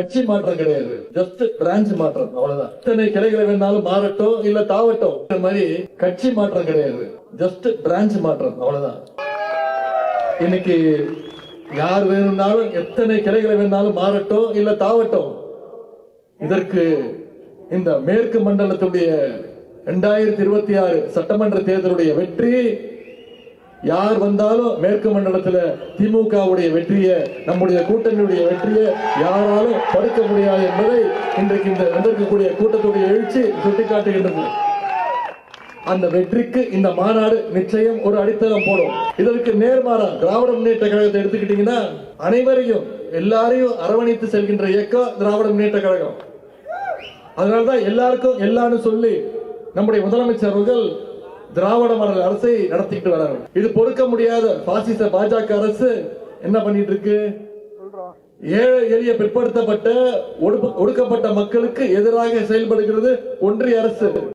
கட்சி மாற்றம் கிடையாது, ஜஸ்ட் பிரான்ச் மாற்றம், அவ்வளவுதான். இத்தனை கிளைகளை வேணாலும் மாறட்டும் இல்ல தாவட்டும், இந்த மாதிரி கட்சி மாற்றம் கிடையாது, ஜஸ்ட் பிரான்ச் மாற்றம், அவ்வளவுதான். இன்னைக்கு யார் வேணும்னாலும் எத்தனை கிளைகளை வேணாலும் மாறட்டும் இல்ல தாவட்டும். இதற்கு இந்த மேற்கு மண்டலத்துடைய 2026 சட்டமன்ற தேர்தலுடைய வெற்றி, யார் வந்தாலும் மேற்கு மண்டலத்தில் திமுகவுடைய வெற்றியை, நம்முடைய கூட்டணியுடைய வெற்றியை யாராலும் தடுக்க முடியாது என்பதை இன்றைக்கு இந்த வந்திருக்கக்கூடிய கூட்டத்துடைய எழுச்சி சுட்டிக்காட்டுகின்றது. அந்த வெற்றிக்கு இந்த மாநாடு நிச்சயம் ஒரு அடித்தளம் போடும். இதற்கு நேர்மாறா திராவிட முன்னேற்ற கழகத்தை எடுத்துக்கிட்டீங்கன்னா, அனைவரையும் எல்லாரையும் அரவணைத்து செல்கின்ற இயக்கம் திராவிட முன்னேற்ற கழகம். அதனால்தான் எல்லாருக்கும் எல்லான்னு சொல்லி நம்முடைய முதலமைச்சர் அவர்கள் திராவிட மாடல் அரசை நடத்திட்டு வராங்க. இது பொறுக்க முடியாத பாசிச பாஜக அரசு என்ன பண்ணிட்டு இருக்கு? ஏழை எளிய பிற்படுத்தப்பட்ட ஒடுக்கப்பட்ட மக்களுக்கு எதிராக செயல்படுகிறது ஒன்றிய அரசு.